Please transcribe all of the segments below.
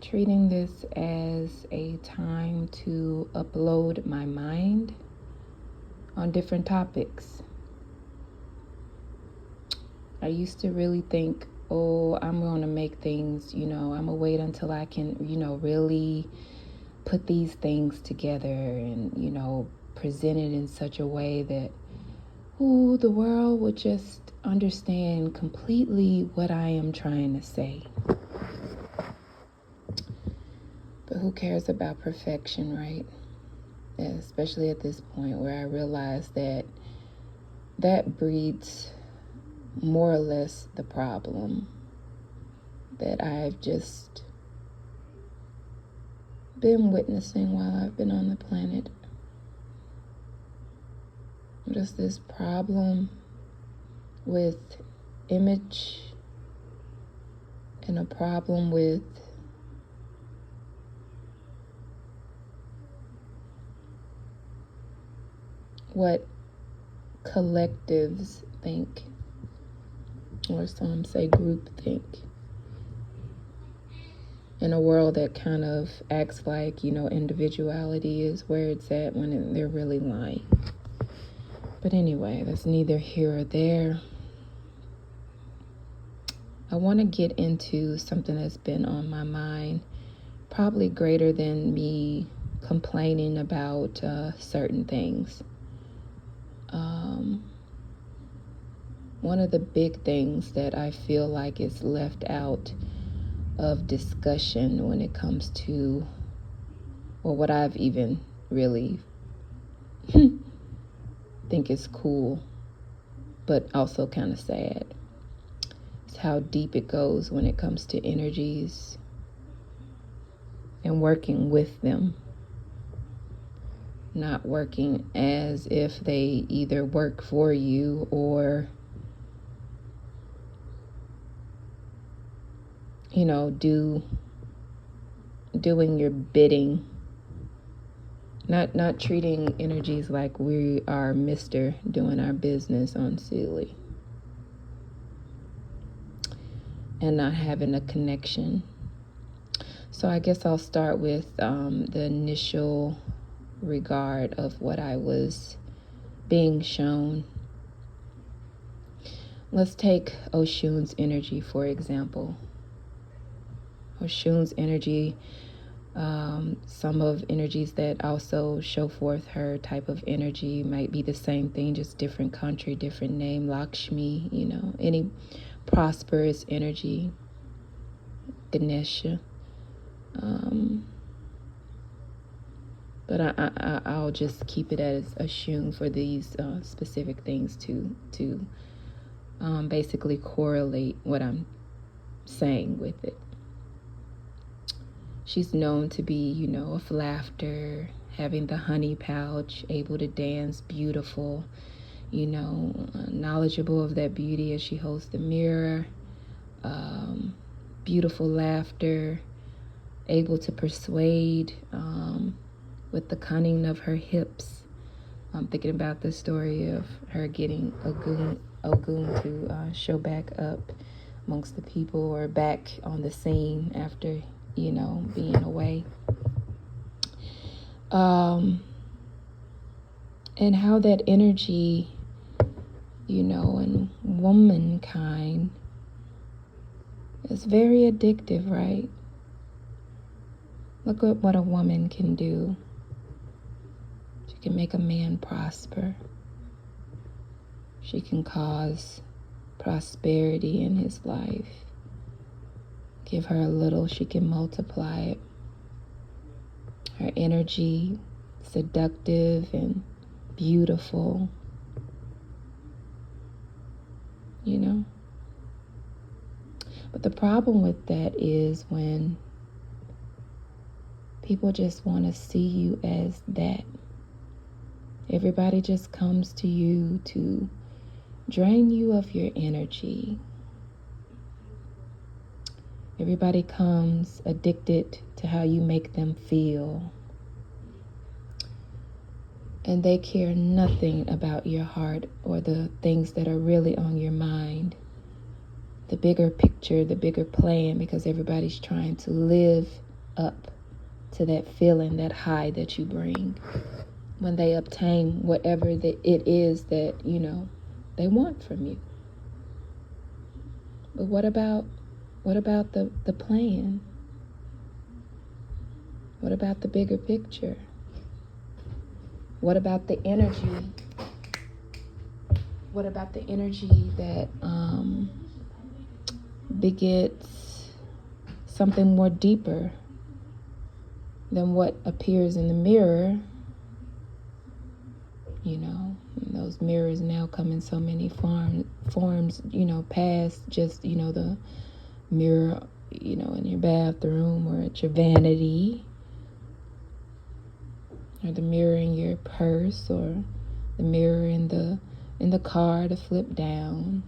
treating this as a time to upload my mind on different topics. I used to really think, oh, I'm going to make things, I'm going to wait until I can, really put these things together and, present it in such a way that, the world would just understand completely what I am trying to say. But who cares about perfection, right? Especially at this point where I realize that breeds more or less the problem that I've just been witnessing while I've been on the planet. Just this problem with image and a problem with what collectives think, or some say group think, in a world that kind of acts like, individuality is where it's at when they're really lying. But anyway, that's neither here or there. I want to get into something that's been on my mind, probably greater than me complaining about certain things. One of the big things that I feel like is left out of discussion when it comes to, or what I've even really think is cool, but also kind of sad, is how deep it goes when it comes to energies and working with them. Not working as if they either work for you or, doing your bidding. Not treating energies like we are Mr. doing our business on silly. And not having a connection. So I guess I'll start with the initial regard of what I was being shown. Let's take Oshun's energy, for example. Oshun's energy, some of energies that also show forth her type of energy might be the same thing, just different country, different name. Lakshmi, any prosperous energy. Ganesha. But I'll just keep it as Oshun for these specific things to basically correlate what I'm saying with it. She's known to be, of laughter, having the honey pouch, able to dance, beautiful, knowledgeable of that beauty as she holds the mirror, beautiful laughter, able to persuade with the cunning of her hips. I'm thinking about the story of her getting Ogun to show back up amongst the people, or back on the scene after being away. And how that energy, in womankind is very addictive, right? Look at what a woman can do. She can make a man prosper. She can cause prosperity in his life. Give her a little, she can multiply it. Her energy, seductive and beautiful. But the problem with that is when people just want to see you as that. Everybody just comes to you to drain you of your energy. Everybody comes addicted to how you make them feel. And they care nothing about your heart or the things that are really on your mind. The bigger picture, the bigger plan, because everybody's trying to live up to that feeling, that high that you bring when they obtain whatever it is that, they want from you. But what about the plan? What about the bigger picture? What about the energy? What about the energy that begets something more deeper than what appears in the mirror? Those mirrors now come in so many forms, past just, the mirror, in your bathroom or at your vanity, or the mirror in your purse, or the mirror in the car to flip down,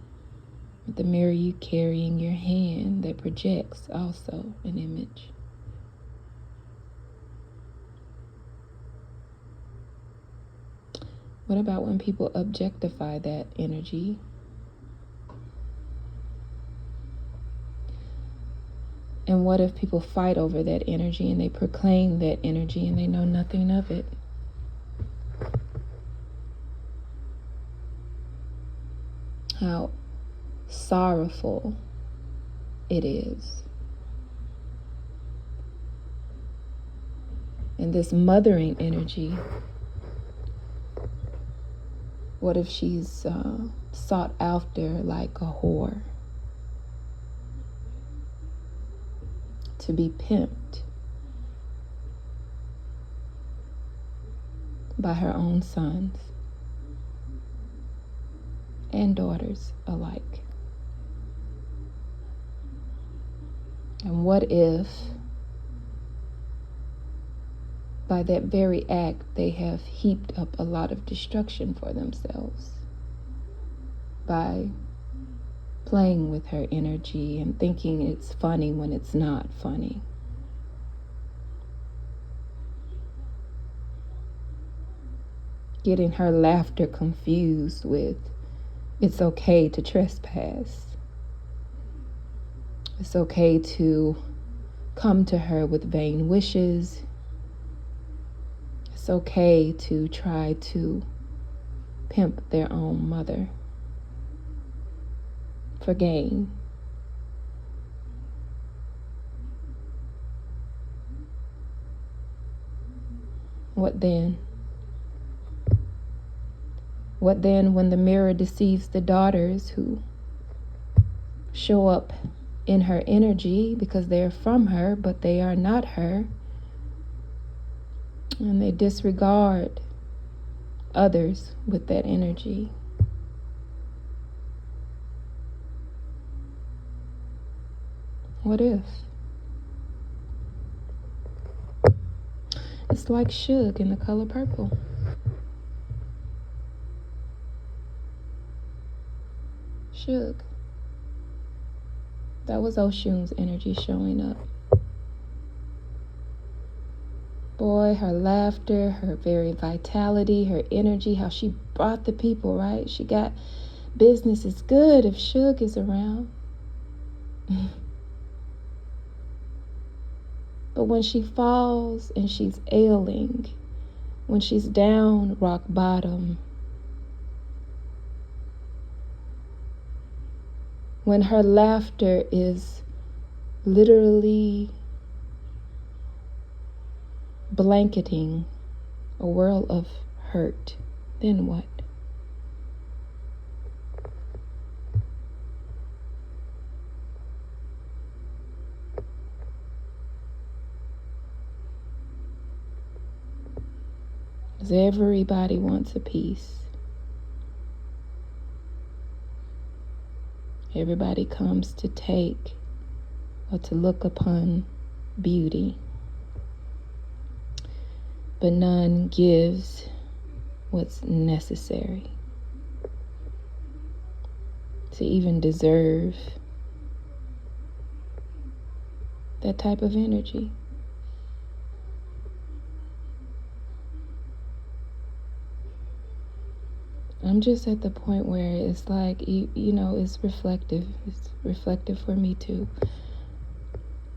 the mirror you carry in your hand that projects also an image. What about when people objectify that energy? And what if people fight over that energy and they proclaim that energy and they know nothing of it? How sorrowful it is. And this mothering energy, what if she's sought after like a whore? To be pimped by her own sons and daughters alike. And what if by that very act they have heaped up a lot of destruction for themselves by playing with her energy and thinking it's funny when it's not funny? Getting her laughter confused with it's okay to trespass. It's okay to come to her with vain wishes. It's okay to try to pimp their own mother for gain. What then? What then when the mirror deceives the daughters who show up in her energy because they're from her, but they are not her, and they disregard others with that energy? What if? It's like Suge in The Color Purple. Suge. That was Oshun's energy showing up. Boy, her laughter, her very vitality, her energy, how she brought the people, right? She got business is good if Suge is around. But when she falls and she's ailing, when she's down rock bottom, when her laughter is literally blanketing a world of hurt, then what? Because everybody wants a piece. Everybody comes to take or to look upon beauty, but none gives what's necessary to even deserve that type of energy. I'm just at the point where it's like, it's reflective. It's reflective for me too.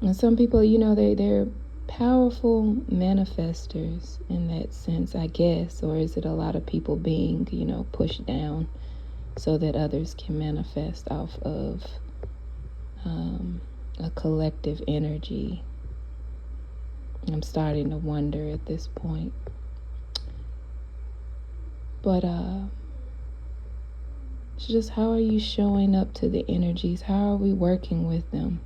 And some people, they're powerful manifestors in that sense, I guess, or is it a lot of people being, pushed down so that others can manifest off of a collective energy? I'm starting to wonder at this point. But it's just, how are you showing up to the energies? How are we working with them?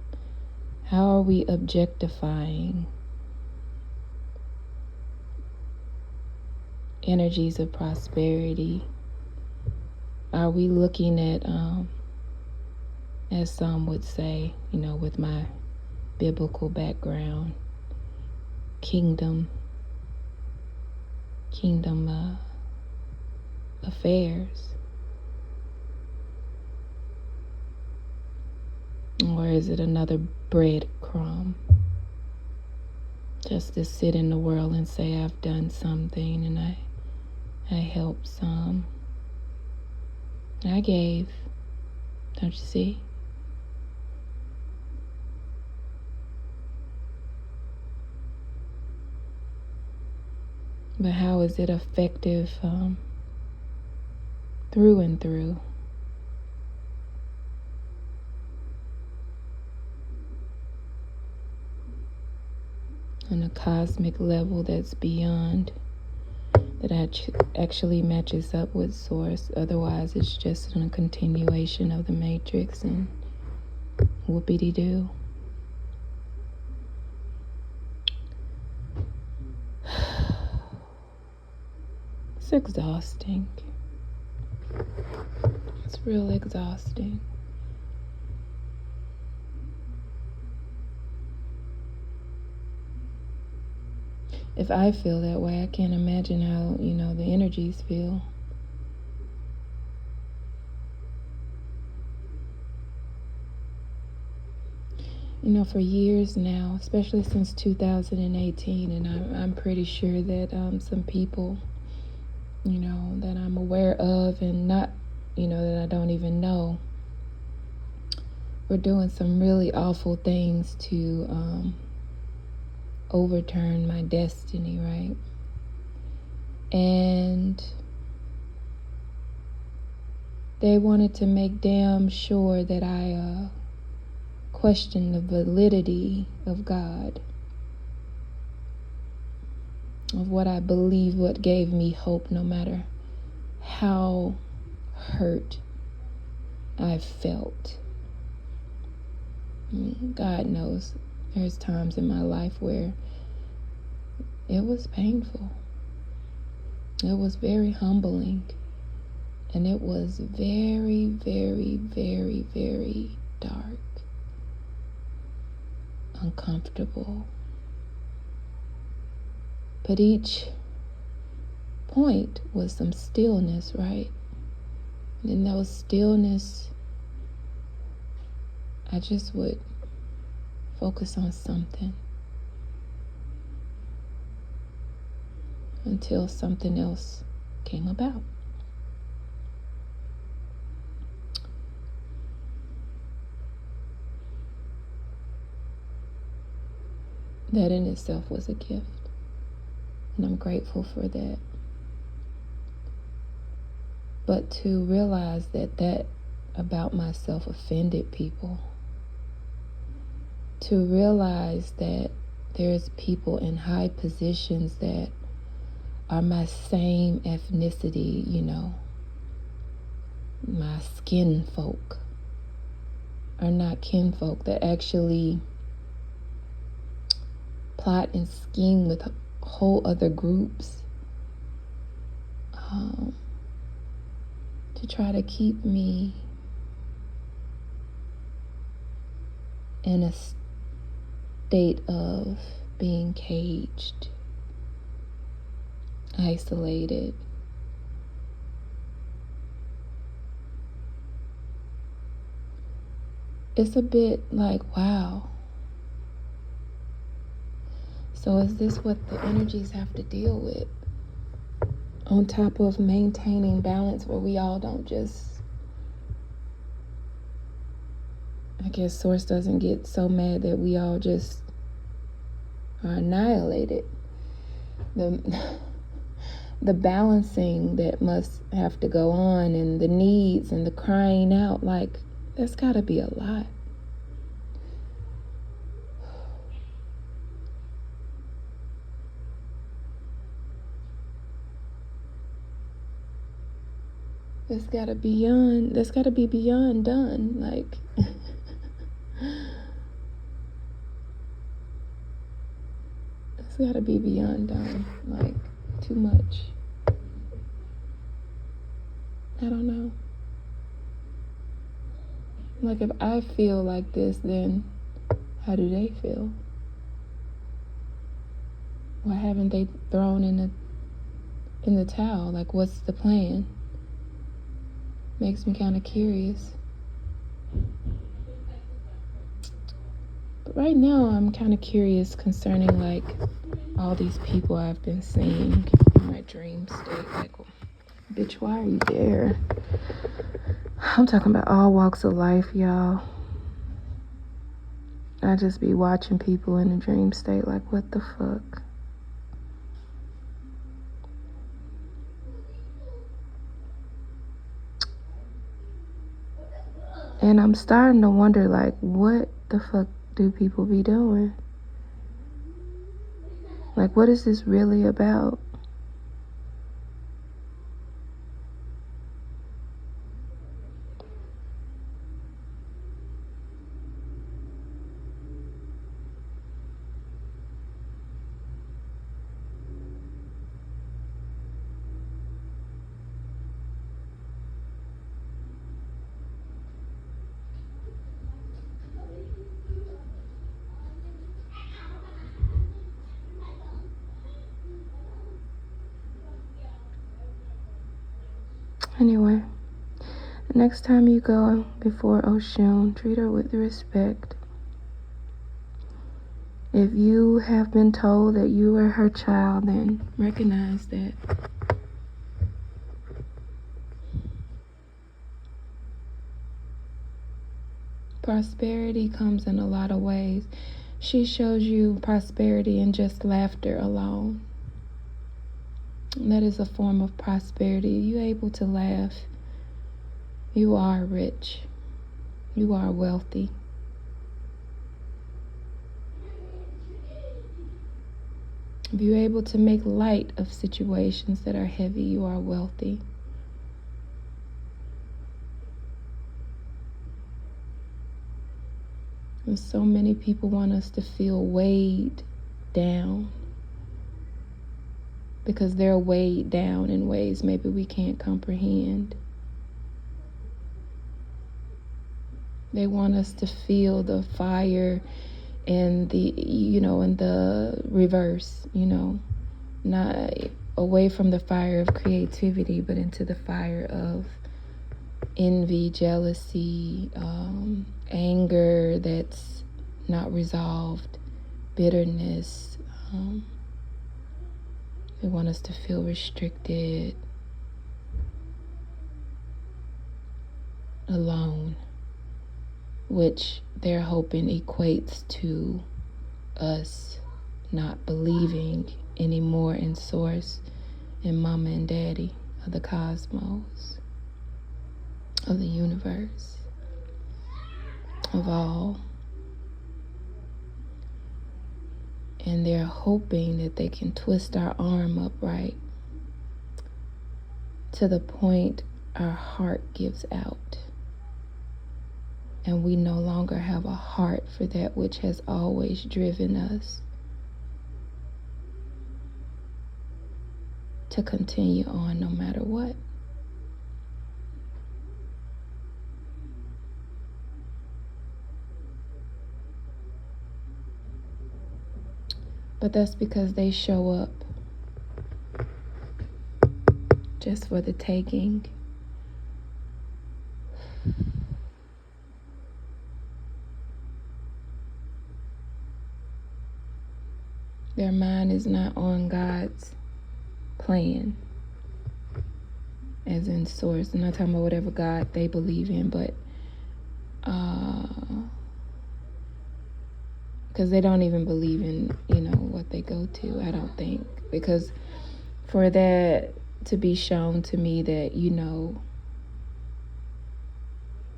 How are we objectifying energies of prosperity? Are we looking at, as some would say, with my biblical background, kingdom affairs? Or is it another breadcrumb? Just to sit in the world and say I've done something and I helped some. I gave. Don't you see? But how is it effective through and through? On a cosmic level that's beyond, that actually matches up with source. Otherwise, it's just a continuation of the matrix and whoopity-doo. It's exhausting. It's real exhausting. If I feel that way, I can't imagine how, the energies feel. For years now, especially since 2018, and I'm pretty sure that some people, that I'm aware of and not, that I don't even know, we're doing some really awful things to overturn my destiny, right? And they wanted to make damn sure that I question the validity of God, of what I believe, what gave me hope, no matter how hurt I felt. God knows there's times in my life where it was painful. It was very humbling. And it was very, very, very, very dark. Uncomfortable. But each point was some stillness, right? And in those stillness, I just would focus on something until something else came about. That in itself was a gift, and I'm grateful for that. But to realize that about myself offended people, to realize that there's people in high positions that are my same ethnicity, my skin folk are not kinfolk, that actually plot and scheme with whole other groups to try to keep me in a state of being caged, isolated. It's a bit like, wow. So is this what the energies have to deal with? On top of maintaining balance where we all don't just, I guess Source doesn't get so mad that we all just are annihilated. The balancing that must have to go on, and the needs and the crying out, like, that's gotta be a lot. That's gotta be beyond done. Like, it's gotta be beyond done. Like, too much. I don't know. Like, if I feel like this, then how do they feel? Why haven't they thrown in the towel? Like, what's the plan? Makes me kind of curious. But right now, I'm kind of curious concerning, like, all these people I've been seeing in my dream state. Like, bitch, why are you there? I'm talking about all walks of life, y'all. I just be watching people in a dream state like, what the fuck? And I'm starting to wonder, like, what the fuck do people be doing? Like, what is this really about? Anyway, next time you go before Oshun, treat her with respect. If you have been told that you are her child, then recognize that. Prosperity comes in a lot of ways. She shows you prosperity in just laughter alone. That is a form of prosperity. You're able to laugh. You are rich. You are wealthy. If you're able to make light of situations that are heavy, you are wealthy. And so many people want us to feel weighed down, because they're weighed down in ways maybe we can't comprehend. They want us to feel the fire and in the reverse, not away from the fire of creativity, but into the fire of envy, jealousy, anger that's not resolved, bitterness. They want us to feel restricted, alone, which they're hoping equates to us not believing anymore in Source and Mama and Daddy of the cosmos, of the universe, of all. And they're hoping that they can twist our arm upright to the point our heart gives out. And we no longer have a heart for that which has always driven us to continue on no matter what. But that's because they show up just for the taking. Their mind is not on God's plan, as in Source. I'm not talking about whatever God they believe in, but Because they don't even believe in, what they go to, I don't think. Because for that to be shown to me that,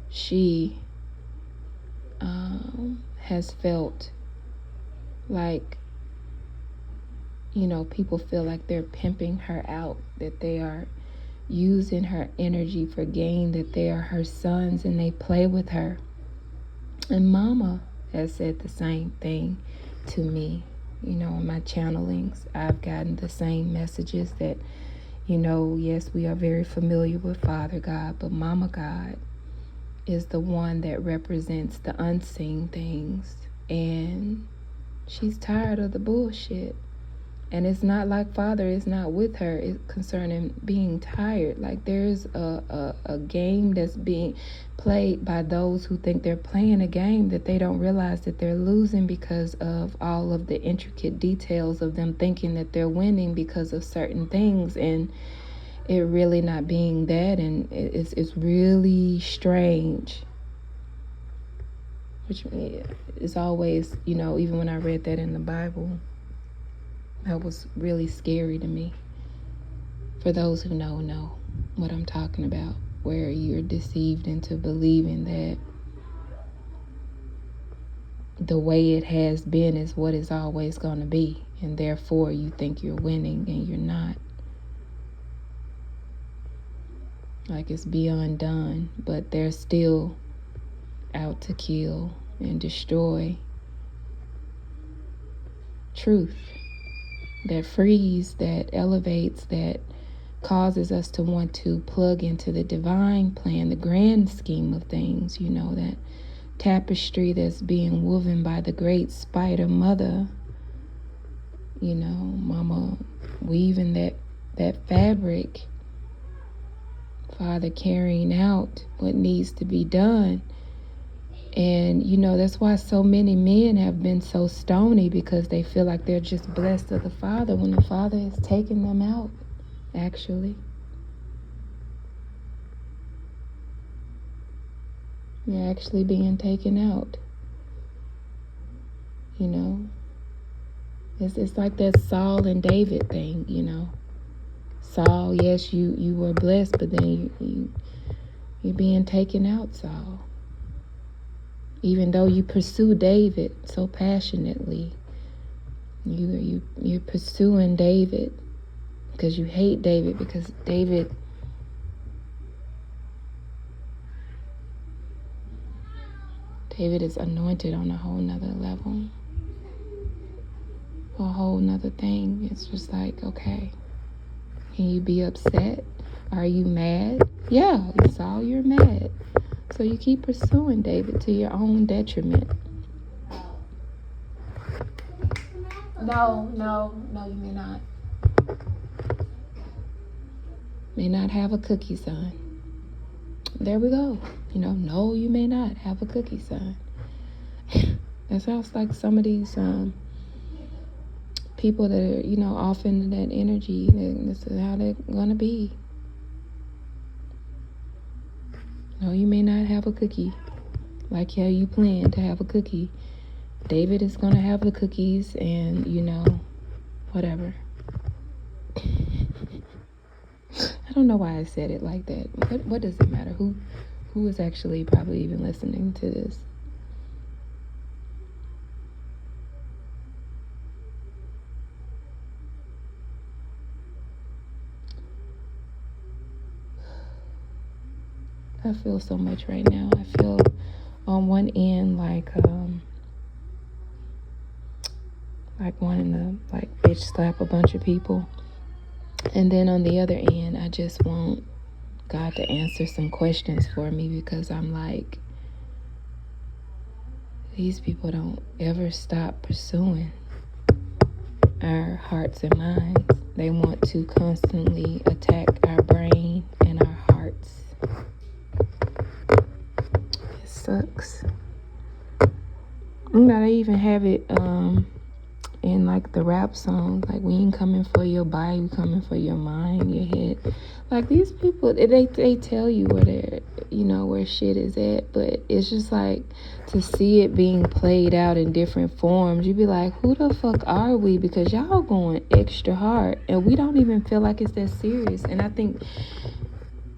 she has felt like, people feel like they're pimping her out, that they are using her energy for gain, that they are her sons and they play with her. And Mama has said the same thing to me. In my channelings, I've gotten the same messages that, yes, we are very familiar with Father God, but Mama God is the one that represents the unseen things. And she's tired of the bullshit. And it's not like Father is not with her concerning being tired. Like there's a game that's being played by those who think they're playing a game that they don't realize that they're losing because of all of the intricate details of them thinking that they're winning because of certain things, and it really not being that. And it's really strange. Which is always, even when I read that in the Bible, that was really scary to me. For those who know what I'm talking about, where you're deceived into believing that the way it has been is what it's always going to be, and therefore you think you're winning and you're not. Like it's beyond done, but they're still out to kill and destroy truth. That frees, that elevates, that causes us to want to plug into the divine plan, the grand scheme of things, that tapestry that's being woven by the great spider mother, Mama weaving that fabric, Father carrying out what needs to be done. And, that's why so many men have been so stony, because they feel like they're just blessed of the Father when the Father is taking them out, actually. They're actually being taken out. It's like that Saul and David thing, Saul, yes, you were blessed, but then you're being taken out, Saul. Even though you pursue David so passionately, you're pursuing David because you hate David, because David is anointed on a whole nother level, a whole nother thing. It's just like, okay, can you be upset? Are you mad? Yeah, Saul, you're mad. So you keep pursuing David to your own detriment. No, you may not. May not have a cookie, son. There we go. No, you may not have a cookie, son. That sounds like some of these people that are, off into that energy. This is how they're going to be. No, you may not have a cookie like how you plan to have a cookie. David is going to have the cookies and, whatever. I don't know why I said it like that. What does it matter? Who is actually probably even listening to this? I feel so much right now. I feel on one end like wanting to bitch slap a bunch of people, and then on the other end I just want God to answer some questions for me, because I'm like, these people don't ever stop pursuing our hearts and minds. They want to constantly attack our brain and our hearts. Sucks. I even have it in like the rap songs, like we ain't coming for your body, we coming for your mind, your head. Like these people, they tell you where they're, where shit is at, but it's just like to see it being played out in different forms, you be like, who the fuck are we? Because y'all going extra hard and we don't even feel like it's that serious. And I think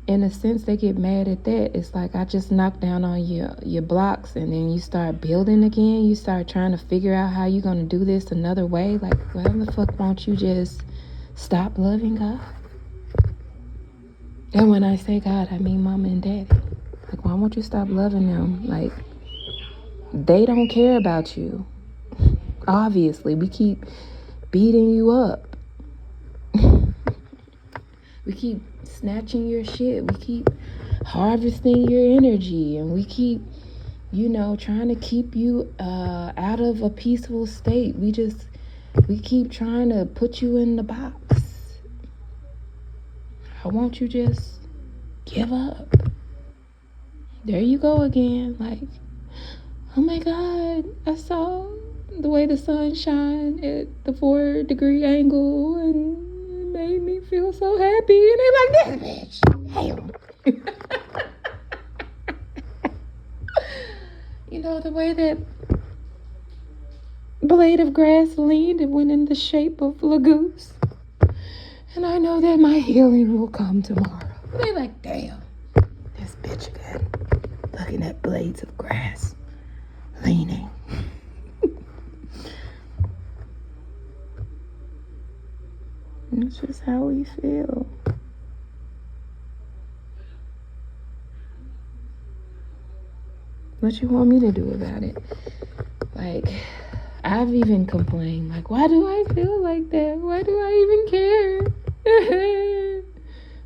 in a sense they get mad at that. It's like, I just knocked down on your blocks, and then you start building again. You start trying to figure out how you're going to do this another way. Like, why the fuck won't you just stop loving God? And when I say God, I mean mama and daddy. Like, why won't you stop loving them? Like, they don't care about you. Obviously, we keep beating you up. We keep snatching your shit. We keep harvesting your energy. And we keep, trying to keep you out of a peaceful state. We keep trying to put you in the box. Why won't you just give up? There you go again. Like, oh my God, I saw the way the sun shine at the 4-degree angle and it made me feel so happy. And they like, this bitch, damn. The way that blade of grass leaned, it went in the shape of a goose. And I know that my healing will come tomorrow. They like, damn, this bitch again, looking at blades of grass leaning. It's just how we feel. What you want me to do about it? Like, I've even complained, like, why do I feel like that? Why do I even care?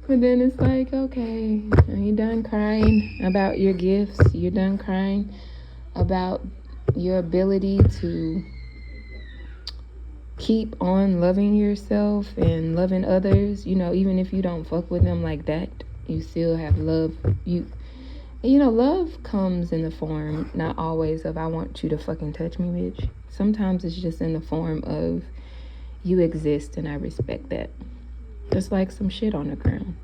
But then it's like, okay, are you done crying about your gifts? You're done crying about your ability to keep on loving yourself and loving others, even if you don't fuck with them like that, you still have love. Love comes in the form, not always of, I want you to fucking touch me, bitch. Sometimes it's just in the form of, you exist and I respect that. Just like some shit on the ground.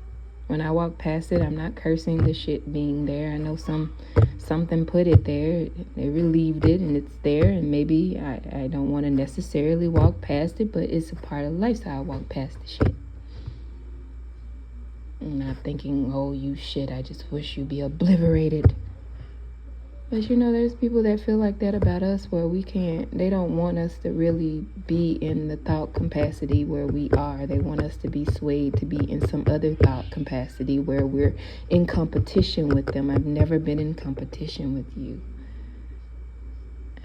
When I walk past it, I'm not cursing the shit being there. I know something put it there. They relieved it and it's there. And maybe I don't want to necessarily walk past it, but it's a part of life, so I walk past the shit. I'm not thinking, oh, you shit, I just wish you'd be obliterated. But there's people that feel like that about us, where they don't want us to really be in the thought capacity where we are. They want us to be swayed to be in some other thought capacity where we're in competition with them. I've never been in competition with you.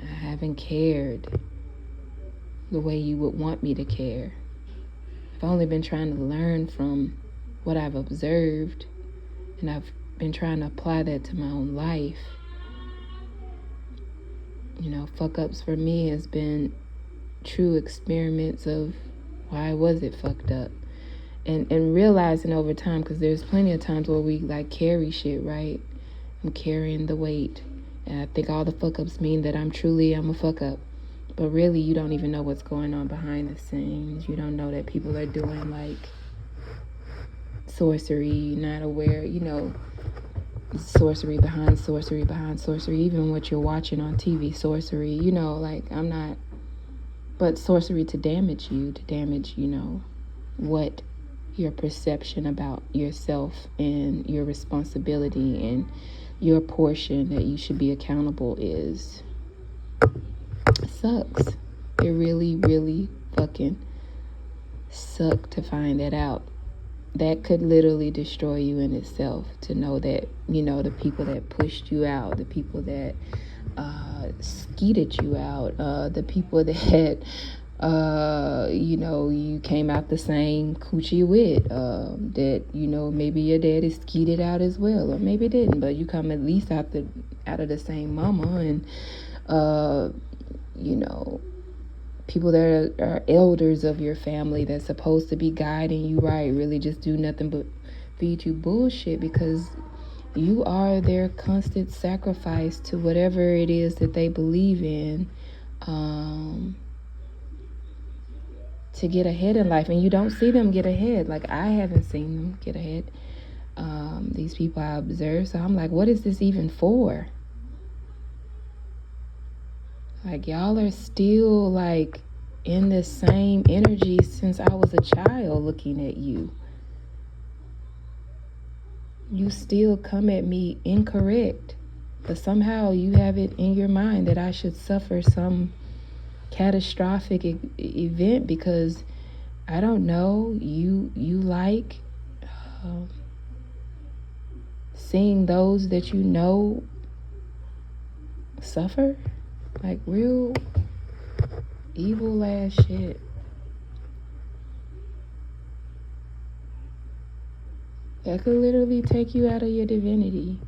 I haven't cared the way you would want me to care. I've only been trying to learn from what I've observed, and I've been trying to apply that to my own life. Fuck ups for me has been true experiments of why was it fucked up, and realizing over time, because there's plenty of times where we like carry shit, right? I'm carrying the weight, and I think all the fuck ups mean that I'm a fuck up, but really you don't even know what's going on behind the scenes. You don't know that people are doing like sorcery, not aware, sorcery behind sorcery behind sorcery, even what you're watching on TV, sorcery, but sorcery to damage you, what your perception about yourself and your responsibility and your portion that you should be accountable is. It sucks. It really, really fucking sucked to find that out. That could literally destroy you in itself, to know that, the people that pushed you out, the people that skeeted you out, the people that, you came out the same coochie with, that, maybe your daddy skeeted out as well, or maybe didn't, but you come at least out of the same mama, and, people that are elders of your family that's supposed to be guiding you right, really just do nothing but feed you bullshit, because you are their constant sacrifice to whatever it is that they believe in. to get ahead in life, and you don't see them get ahead. Like, I haven't seen them get ahead. These people I observe, so I'm like, what is this even for? Like, y'all are still like in the same energy since I was a child looking at you. You still come at me incorrect, but somehow you have it in your mind that I should suffer some catastrophic event because, I don't know, you like seeing those that you know suffer. Like, real evil ass shit. That could literally take you out of your divinity.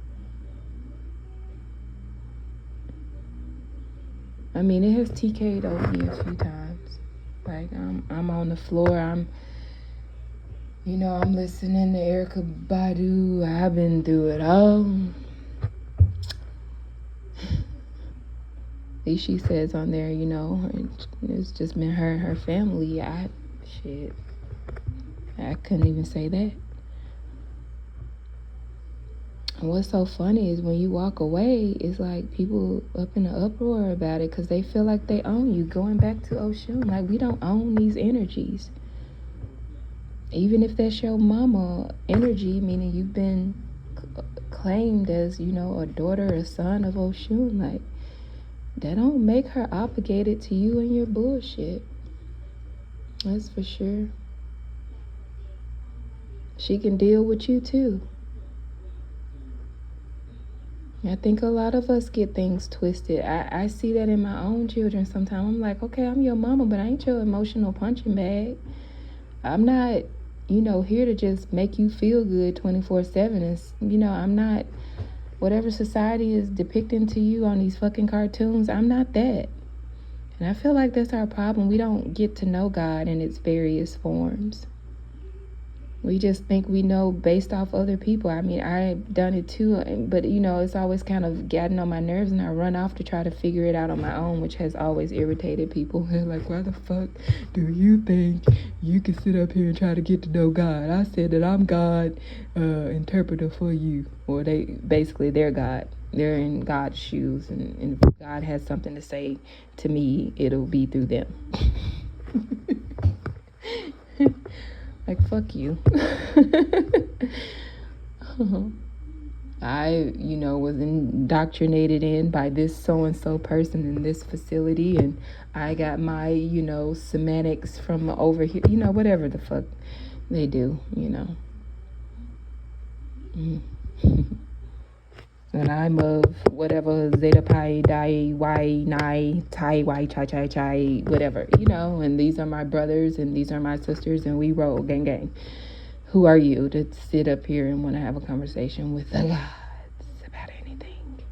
I mean, it has TK'd over me a few times. Like, I'm on the floor, I'm listening to Erykah Badu. I've been through it all. At least she says on there, it's just been her and her family. I couldn't even say that. And what's so funny is when you walk away, it's like people up in an uproar about it because they feel like they own you. Going back to Oshun, like, we don't own these energies. Even if that's your mama energy, meaning you've been claimed as, a daughter or son of Oshun, like, that don't make her obligated to you and your bullshit. That's for sure. She can deal with you too. I think a lot of us get things twisted. I see that in my own children sometimes. I'm like, okay, I'm your mama, but I ain't your emotional punching bag. I'm not, here to just make you feel good 24/7. And, I'm not, whatever society is depicting to you on these fucking cartoons, I'm not that. And I feel like that's our problem. We don't get to know God in its various forms. We just think we know based off other people. I mean, I've done it too, but it's always kind of gotten on my nerves, and I run off to try to figure it out on my own, which has always irritated people. They're like, why the fuck do you think you can sit up here and try to get to know God? I said that I'm God, interpreter for you. Or they're God. They're in God's shoes, and if God has something to say to me, it'll be through them. Like, fuck you. I, was indoctrinated in by this so-and-so person in this facility, and I got my, semantics from over here, whatever the fuck they do, And I'm of whatever, Zeta Pi, Dai, Y, Nai, Tai, Y, Chai, Chai, Chai, whatever, and these are my brothers and these are my sisters and we roll, gang, gang. Who are you to sit up here and want to have a conversation with the gods about anything?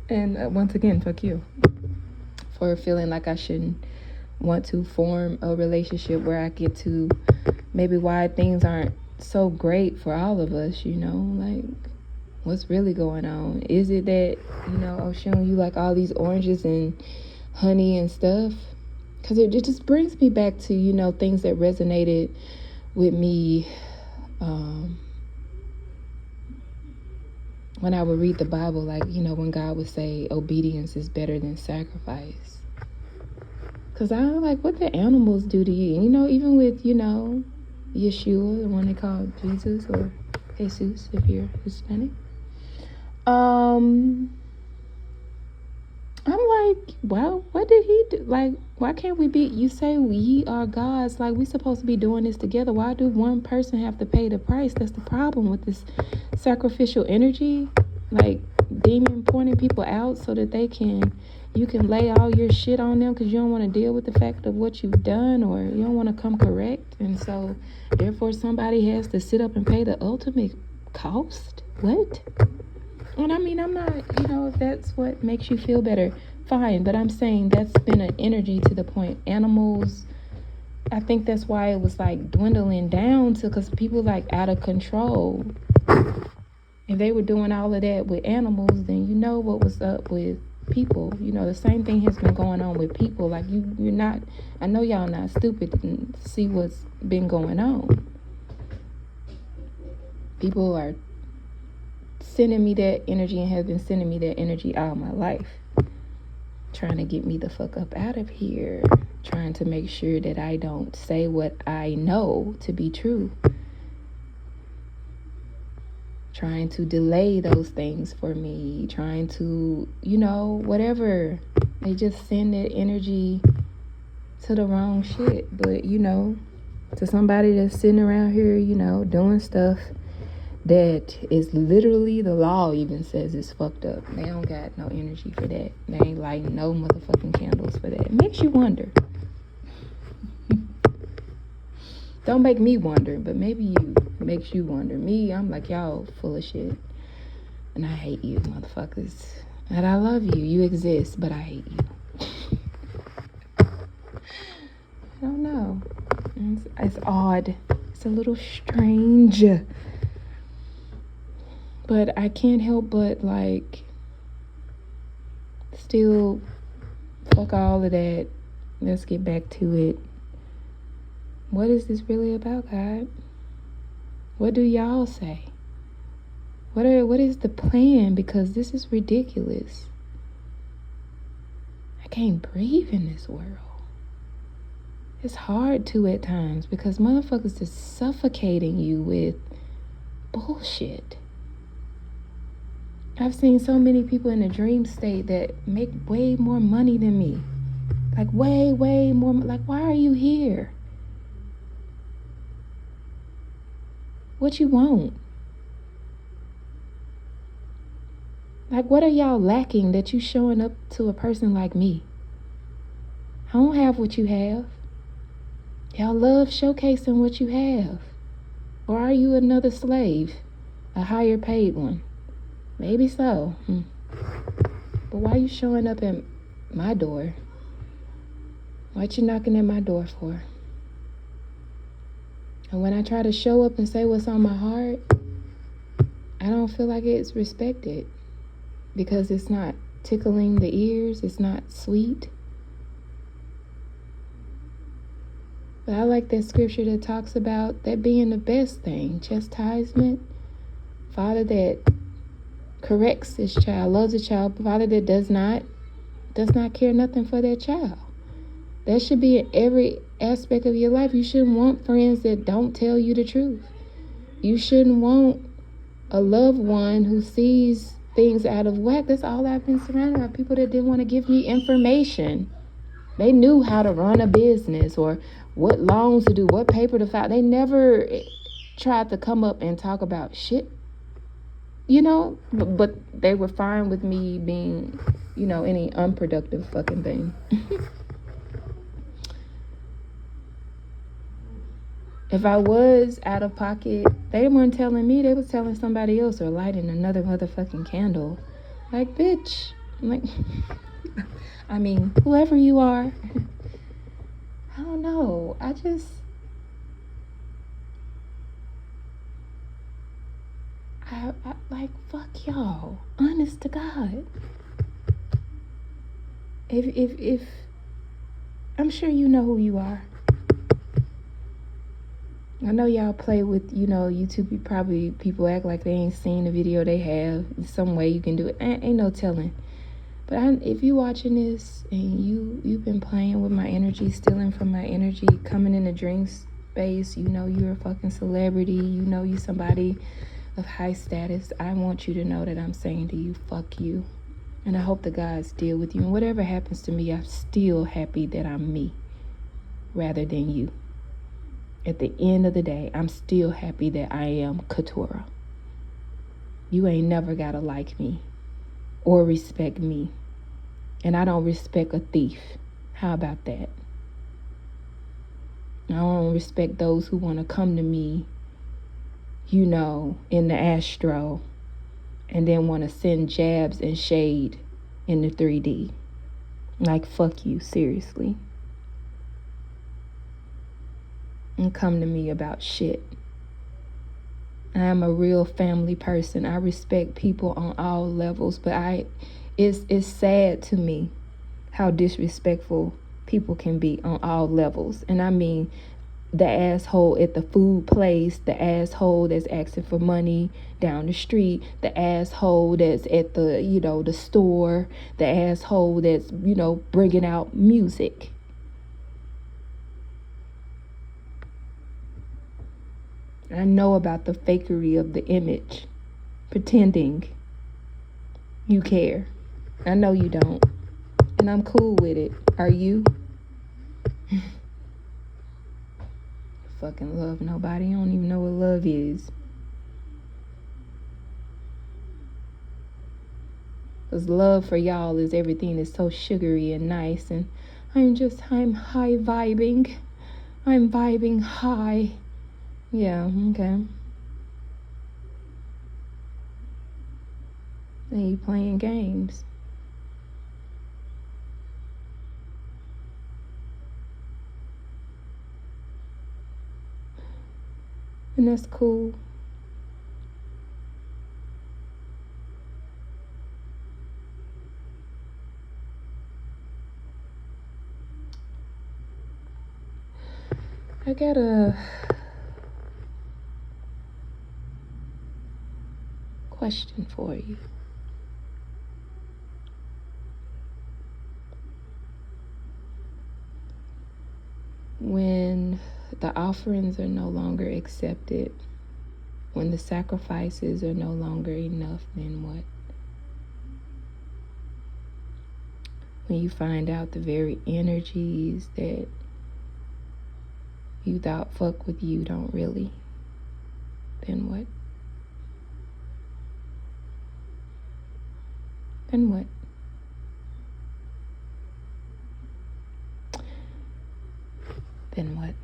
And once again, fuck you for feeling like I shouldn't want to form a relationship where I get to maybe why things aren't so great for all of us, like, what's really going on? Is it that, Oshun, you like all these oranges and honey and stuff? Because it just brings me back to, things that resonated with me when I would read the Bible, like, when God would say obedience is better than sacrifice. Because I'm like, what the animals do to you? Even with, Yeshua, the one they call Jesus, or Jesus if you're Hispanic. I'm like, well, what did he do? Like, why can't we be, you say we are gods, like, we supposed to be doing this together. Why do one person have to pay the price? That's the problem with this sacrificial energy, like demon pointing people out so that you can lay all your shit on them because you don't want to deal with the fact of what you've done, or you don't want to come correct. And so therefore somebody has to sit up and pay the ultimate cost. What? And I mean, I'm not, if that's what makes you feel better, fine. But I'm saying that's been an energy to the point. Animals, I think that's why it was like dwindling down to, because people like out of control. If they were doing all of that with animals, then what was up with people. You know, the same thing has been going on with people. Like, you're not, I know y'all not stupid and see what's been going on. People are sending me that energy and have been sending me that energy all my life. Trying to get me the fuck up out of here. Trying to make sure that I don't say what I know to be true. Trying to delay those things for me. Trying to, you know, whatever. They just send that energy to the wrong shit. But, you know, to somebody that's sitting around here, you know, doing stuff that is literally, the law even says it's fucked up. They don't got no energy for that. They ain't lighting no motherfucking candles for that. It makes you wonder. Don't make me wonder, but maybe you. It makes you wonder. Me, I'm like, y'all full of shit. And I hate you, motherfuckers. And I love you. You exist, but I hate you. I don't know. It's odd. It's a little strange. But I can't help but, like, still, fuck all of that. Let's get back to it. What is this really about, God? What do y'all say? What is the plan? Because this is ridiculous. I can't breathe in this world. It's hard to at times because motherfuckers is suffocating you with bullshit. I've seen so many people in a dream state that make way more money than me. Like way, way more. Like, why are you here? What you want? Like, what are y'all lacking that you showing up to a person like me? I don't have what you have. Y'all love showcasing what you have. Or are you another slave? A higher paid one? Maybe so. But why you showing up at my door? What you knocking at my door for? And when I try to show up and say what's on my heart, I don't feel like it's respected. Because it's not tickling the ears. It's not sweet. But I like that scripture that talks about that being the best thing. Chastisement. Father that corrects his child, loves a child. Father that does not care nothing for their child. That should be in every aspect of your life. You shouldn't want friends that don't tell you the truth. You shouldn't want a loved one who sees things out of whack. That's all I've been surrounded by. People that didn't want to give me information. They knew how to run a business or what loans to do, what paper to file. They never tried to come up and talk about shit, you know, but they were fine with me being, you know, any unproductive fucking thing. If I was out of pocket, they weren't telling me, they was telling somebody else or lighting another motherfucking candle. Like, bitch. Like, I mean, whoever you are, I don't know. I like, fuck y'all. Honest to God. If I'm sure you know who you are. I know y'all play with, you know, YouTube. Probably people act like they ain't seen the video they have. Some way you can do it. Ain't no telling. But if you watching this and you've been playing with my energy, stealing from my energy, coming in the dream space, you know you're a fucking celebrity. You know you somebody of high status. I want you to know that I'm saying to you, fuck you. And I hope the gods deal with you. And whatever happens to me, I'm still happy that I'm me rather than you. At the end of the day, I'm still happy that I am Keturah. You ain't never gotta like me or respect me. And I don't respect a thief. How about that? I don't respect those who want to come to me, you know, in the astro and then want to send jabs and shade in the 3D. Like, fuck you, seriously. And come to me about shit. I am a real family person. I respect people on all levels, but it's sad to me how disrespectful people can be on all levels. And I mean, the asshole at the food place, the asshole that's asking for money down the street, the asshole that's at the, the store, the asshole that's, bringing out music. I know about the fakery of the image, pretending you care. I know you don't, and I'm cool with it. Are you? Fucking love nobody. I don't even know what love is. Because love for y'all is everything that's so sugary and nice, and I'm high vibing. I'm vibing high. Yeah, okay. Then you playing games. And that's cool. I got a question for you. When the offerings are no longer accepted, when the sacrifices are no longer enough, then what? When you find out the very energies that you thought fuck with you don't really, then what? Then what? Then what?